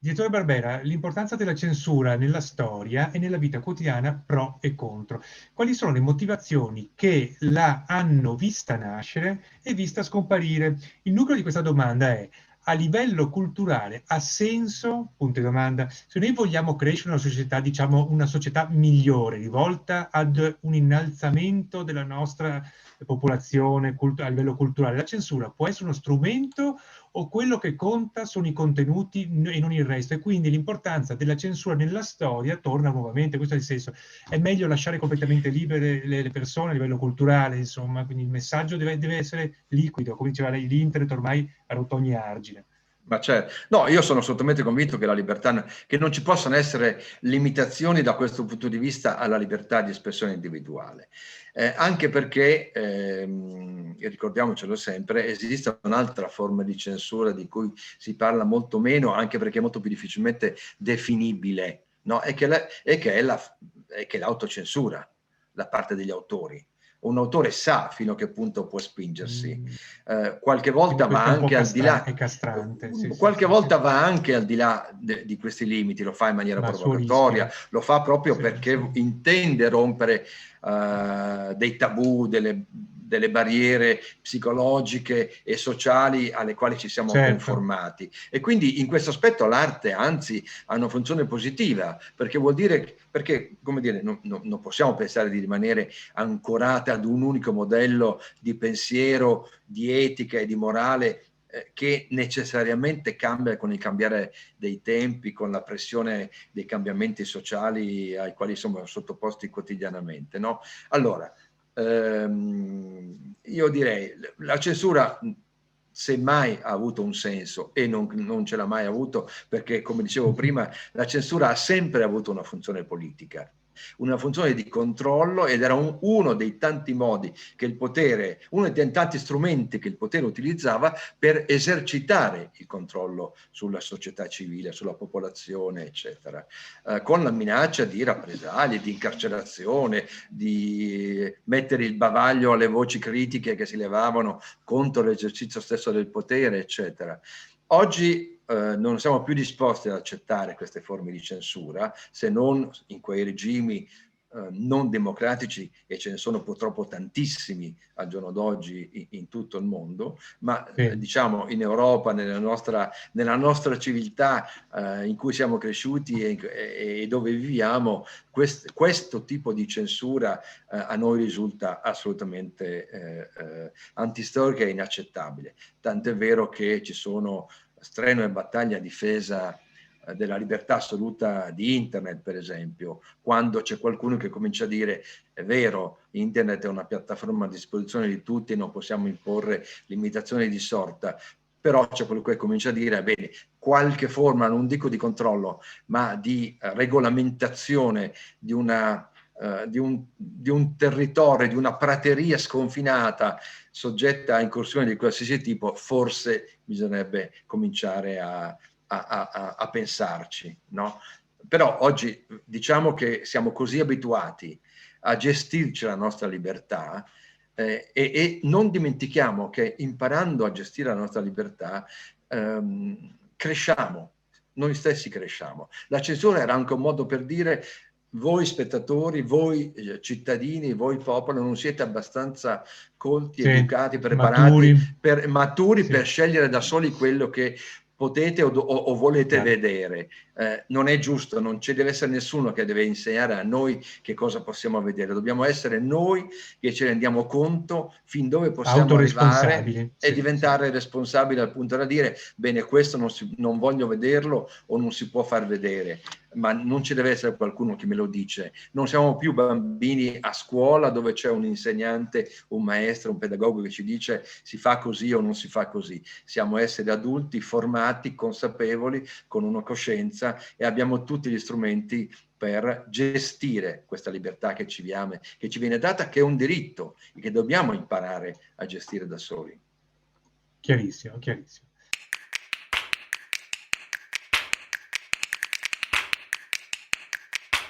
Direttore Barbera, l'importanza della censura nella storia e nella vita quotidiana pro e contro. Quali sono le motivazioni che la hanno vista nascere e vista scomparire? Il nucleo di questa domanda è: a livello culturale ha senso? Punto di domanda. Se noi vogliamo crescere una società, diciamo una società migliore, rivolta ad un innalzamento della nostra popolazione a livello culturale, la censura può essere uno strumento o quello che conta sono i contenuti e non il resto? E quindi l'importanza della censura nella storia torna nuovamente, questo è il senso. È meglio lasciare completamente libere le persone a livello culturale, insomma, quindi il messaggio deve essere liquido, come diceva lei, l'internet ormai ha rotto ogni argine. Ma certo, no, io sono assolutamente convinto che la libertà, che non ci possano essere limitazioni da questo punto di vista alla libertà di espressione individuale. Anche perché, e ricordiamocelo sempre, esiste un'altra forma di censura di cui si parla molto meno, anche perché è molto più difficilmente definibile, no? È che è l'autocensura da parte degli autori. Un autore sa fino a che punto può spingersi. Mm, Qualche quindi volta va questo è un po' anche al di là, è castrante, sì, sì, qualche sì, sì. volta va anche al di là di questi limiti, lo fa in maniera Ma a suo provocatoria, rischio. lo fa proprio Sì, sì. perché intende rompere dei tabù, delle barriere psicologiche e sociali alle quali ci siamo Certo. conformati. E quindi in questo aspetto l'arte, anzi, ha una funzione positiva, perché vuol dire, perché, come dire, non possiamo pensare di rimanere ancorate ad un unico modello di pensiero, di etica e di morale che necessariamente cambia con il cambiare dei tempi, con la pressione dei cambiamenti sociali ai quali siamo sottoposti quotidianamente, no? Allora, io direi, la censura semmai ha avuto un senso e non ce l'ha mai avuto perché, come dicevo prima, la censura ha sempre avuto una funzione di controllo ed era uno dei tanti modi che il potere, uno dei tanti strumenti che il potere utilizzava per esercitare il controllo sulla società civile, sulla popolazione, eccetera, con la minaccia di rappresaglie, di incarcerazione, di mettere il bavaglio alle voci critiche che si levavano contro l'esercizio stesso del potere, eccetera. Oggi non siamo più disposti ad accettare queste forme di censura, se non in quei regimi non democratici, e ce ne sono purtroppo tantissimi al giorno d'oggi in tutto il mondo, ma Sì. diciamo in Europa, nella nostra civiltà in cui siamo cresciuti e dove viviamo, questo tipo di censura a noi risulta assolutamente antistorica e inaccettabile. Tant'è vero che ci sono strenue battaglie a difesa della libertà assoluta di internet, per esempio, quando c'è qualcuno che comincia a dire è vero, internet è una piattaforma a disposizione di tutti e non possiamo imporre limitazioni di sorta, però c'è quello che comincia a dire, bene, qualche forma, non dico di controllo, ma di regolamentazione di un territorio, di una prateria sconfinata soggetta a incursioni di qualsiasi tipo, forse bisognerebbe cominciare a pensarci, no? Però oggi diciamo che siamo così abituati a gestirci la nostra libertà e non dimentichiamo che imparando a gestire la nostra libertà cresciamo, noi stessi cresciamo. La censura era anche un modo per dire voi spettatori, voi cittadini, voi popolo non siete abbastanza colti, Sì, educati, preparati, maturi. maturi Sì, per scegliere da soli quello che potete o volete chiaro. vedere. Non è giusto, non ci deve essere nessuno che deve insegnare a noi che cosa possiamo vedere. Dobbiamo essere noi che ci rendiamo conto fin dove possiamo arrivare Autoresponsabili. e Sì, sì. diventare responsabili al punto da dire bene, questo non voglio vederlo o non si può far vedere, ma non ci deve essere qualcuno che me lo dice. Non siamo più bambini a scuola dove c'è un insegnante, un maestro, un pedagogo che ci dice si fa così o non si fa così. Siamo esseri adulti formati, consapevoli, con una coscienza e abbiamo tutti gli strumenti per gestire questa libertà che ci viene data, che è un diritto e che dobbiamo imparare a gestire da soli. Chiarissimo, chiarissimo.